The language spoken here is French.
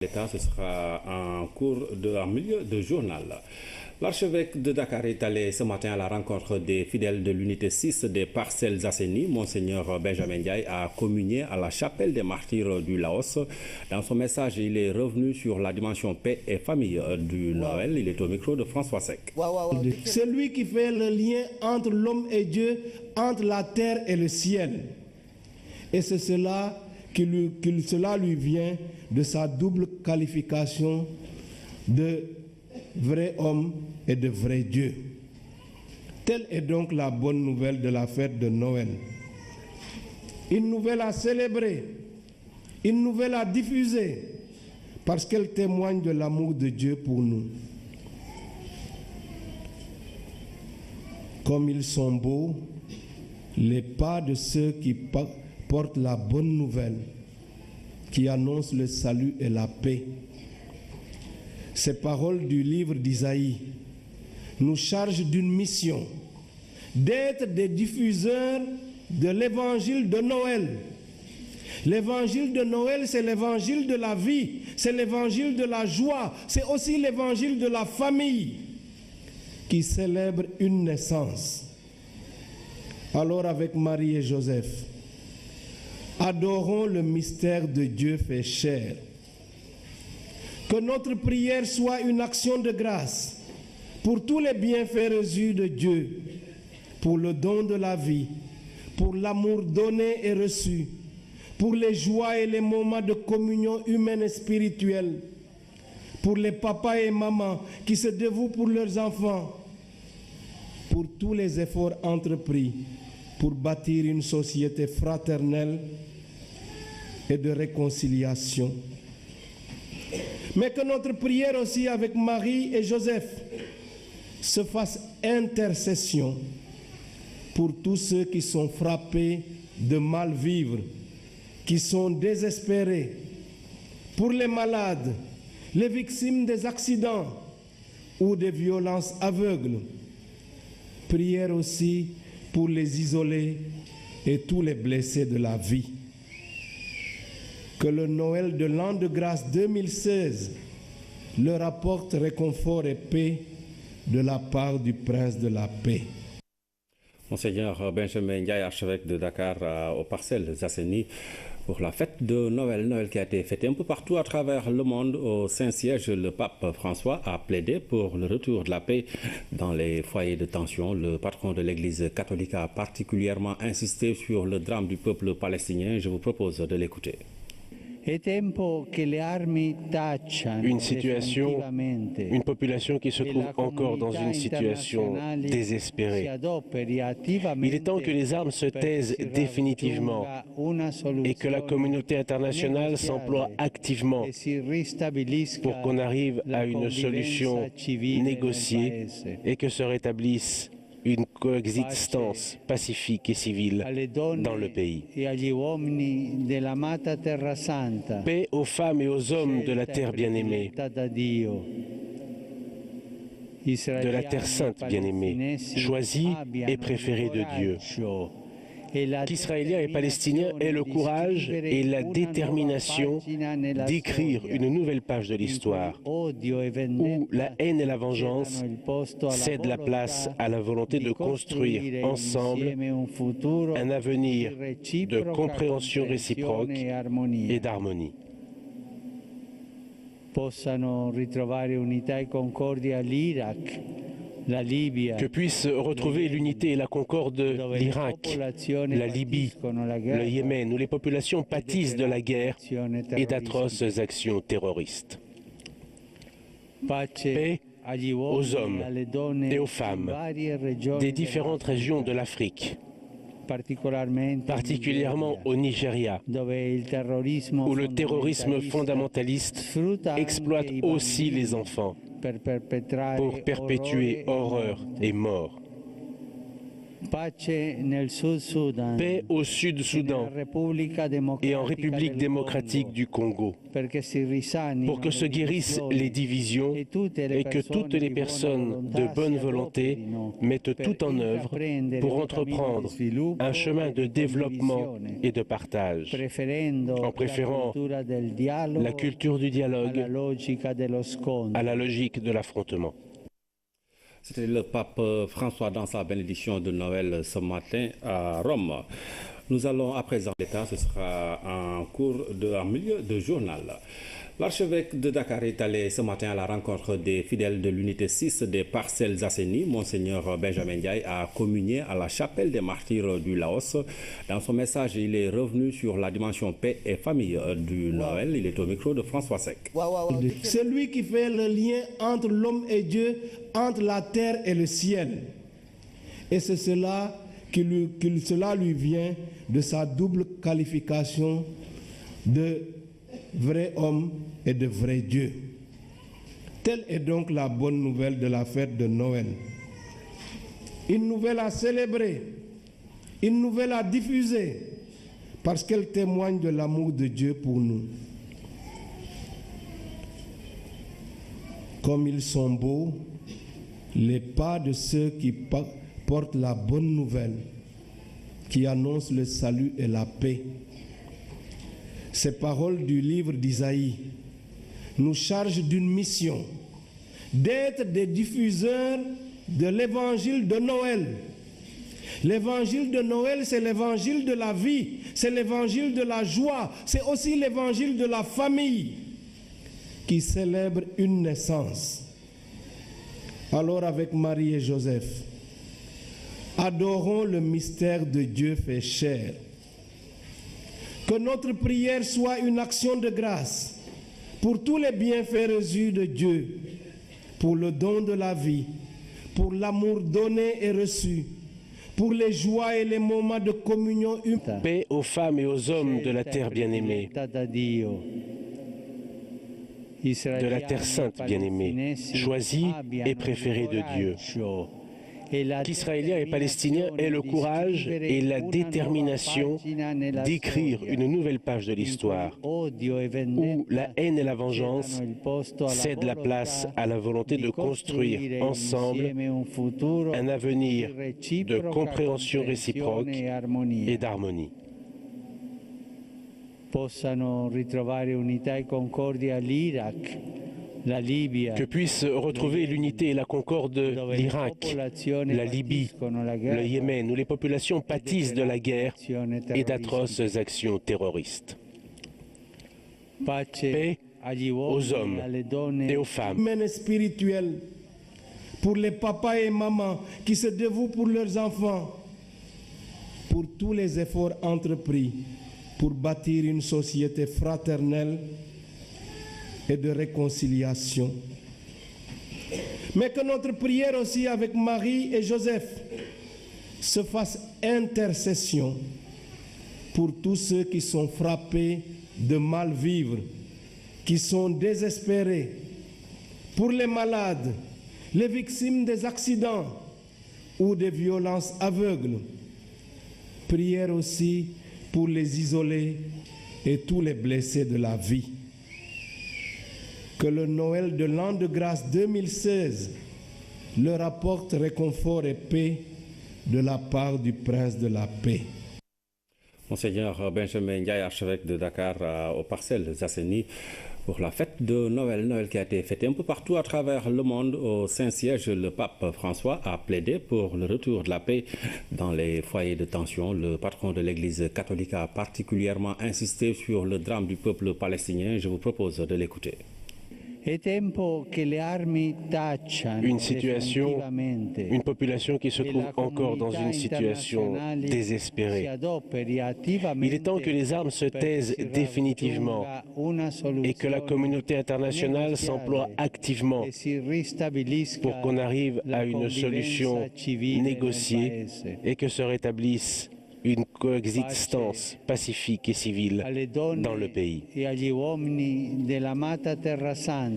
L'État, ce sera en milieu de journal. L'archevêque de Dakar est allé ce matin à la rencontre des fidèles de l'unité 6 des Parcelles Assainies. Monseigneur Benjamin Ndiaye a communié à la chapelle des martyrs du Laos. Dans son message, il est revenu sur la dimension paix et famille du Noël. Il est au micro de François Seck. Celui qui fait le lien entre l'homme et Dieu, entre la terre et le ciel. Et c'est cela cela lui vient de sa double qualification de vrai homme et de vrai Dieu. Telle est donc la bonne nouvelle de la fête de Noël. Une nouvelle à célébrer, une nouvelle à diffuser, parce qu'elle témoigne de l'amour de Dieu pour nous. Comme ils sont beaux, les pas de ceux qui portent la bonne nouvelle, qui annoncent le salut et la paix. Ces paroles du livre d'Isaïe nous chargent d'une mission, d'être des diffuseurs de l'évangile de Noël. L'évangile de Noël, c'est l'évangile de la vie, c'est l'évangile de la joie, c'est aussi l'évangile de la famille qui célèbre une naissance. Alors avec Marie et Joseph, adorons le mystère de Dieu fait chair. Que notre prière soit une action de grâce pour tous les bienfaits reçus de Dieu, pour le don de la vie, pour l'amour donné et reçu, pour les joies et les moments de communion humaine et spirituelle, pour les papas et mamans qui se dévouent pour leurs enfants, pour tous les efforts entrepris pour bâtir une société fraternelle et de réconciliation. Mais que notre prière aussi avec Marie et Joseph se fasse intercession pour tous ceux qui sont frappés de mal vivre, qui sont désespérés, pour les malades, les victimes des accidents ou des violences aveugles. Prière aussi pour les isolés et tous les blessés de la vie. Que le Noël de l'an de grâce 2016 leur apporte réconfort et paix de la part du Prince de la paix. Monseigneur Benjamin Ndiaye, archevêque de Dakar, aux Parcelles Assainies, pour la fête de Noël. Noël qui a été fêtée un peu partout à travers le monde. Au Saint-Siège, le pape François a plaidé pour le retour de la paix dans les foyers de tension. Le patron de l'Église catholique a particulièrement insisté sur le drame du peuple palestinien. Je vous propose de l'écouter. Une population qui se trouve encore dans une situation désespérée. Il est temps que les armes se taisent définitivement et que la communauté internationale s'emploie activement pour qu'on arrive à une solution négociée et que se rétablisse une coexistence pacifique et civile dans le pays. Paix aux femmes et aux hommes de la terre bien-aimée, de la terre sainte bien-aimée, choisie et préférée de Dieu. Qu'Israéliens et Palestiniens aient le courage et la détermination d'écrire une nouvelle page de l'histoire, où la haine et la vengeance cèdent la place à la volonté de construire ensemble un avenir de compréhension réciproque et d'harmonie. Que puissent retrouver l'unité et la concorde l'Irak, la Libye, le Yémen, où les populations pâtissent de la guerre et d'atroces actions terroristes. Paix aux hommes et aux femmes des différentes régions de l'Afrique, particulièrement au Nigeria, où le terrorisme fondamentaliste exploite aussi les enfants pour perpétuer horreur et mort. Paix au Sud-Soudan et en République démocratique du Congo, pour que se guérissent les divisions et que toutes les personnes de bonne volonté mettent tout en œuvre pour entreprendre un chemin de développement et de partage, en préférant la culture du dialogue à la logique de l'affrontement. C'était le pape François dans sa bénédiction de Noël ce matin à Rome. Nous allons à présent l'État, ce sera en milieu de journal. L'archevêque de Dakar est allé ce matin à la rencontre des fidèles de l'unité 6 des Parcelles Assainies. Monseigneur Benjamin Ndiaye a communié à la chapelle des martyrs du Laos. Dans son message, il est revenu sur la dimension paix et famille du Noël. Il est au micro de François Seck. C'est lui qui fait le lien entre l'homme et Dieu, entre la terre et le ciel. Et c'est cela cela lui vient de sa double qualification de vrai homme et de vrai Dieu. Telle est donc la bonne nouvelle de la fête de Noël. Une nouvelle à célébrer, une nouvelle à diffuser, parce qu'elle témoigne de l'amour de Dieu pour nous. Comme ils sont beaux, les pas de ceux qui portent la bonne nouvelle, qui annoncent le salut et la paix. Ces paroles du livre d'Isaïe nous chargent d'une mission, d'être des diffuseurs de l'évangile de Noël. L'évangile de Noël, c'est l'évangile de la vie, c'est l'évangile de la joie, c'est aussi l'évangile de la famille qui célèbre une naissance. Alors avec Marie et Joseph, adorons le mystère de Dieu fait chair. Que notre prière soit une action de grâce pour tous les bienfaits reçus de Dieu, pour le don de la vie, pour l'amour donné et reçu, pour les joies et les moments de communion humaine. Paix aux femmes et aux hommes de la terre bien-aimée, de la terre sainte bien-aimée, choisie et préférée de Dieu. Qu'Israéliens et Palestiniens aient le courage et la détermination d'écrire une nouvelle page de l'histoire, où la haine et la vengeance cèdent la place à la volonté de construire ensemble un avenir de compréhension réciproque et d'harmonie. Que puissent retrouver l'unité et la concorde l'Irak, la Libye, le Yémen, où les populations pâtissent de la guerre et d'atroces actions terroristes. Paix aux hommes et aux femmes. Humaine et spirituelle, pour les papas et mamans qui se dévouent pour leurs enfants, pour tous les efforts entrepris pour bâtir une société fraternelle et de réconciliation. Mais que notre prière aussi avec Marie et Joseph se fasse intercession pour tous ceux qui sont frappés de mal vivre, qui sont désespérés, pour les malades, les victimes des accidents ou des violences aveugles. Prière aussi pour les isolés et tous les blessés de la vie. Que le Noël de l'an de grâce 2016 leur apporte réconfort et paix de la part du Prince de la paix. Monseigneur Benjamin Ndiaye, archevêque de Dakar, aux Parcelles Assainies, pour la fête de Noël qui a été fêtée un peu partout à travers le monde. Au Saint-Siège, le pape François a plaidé pour le retour de la paix dans les foyers de tension. Le patron de l'Église catholique a particulièrement insisté sur le drame du peuple palestinien. Je vous propose de l'écouter. Une population qui se trouve encore dans une situation désespérée. Il est temps que les armes se taisent définitivement et que la communauté internationale s'emploie activement pour qu'on arrive à une solution négociée et que se rétablisse une coexistence pacifique et civile dans le pays.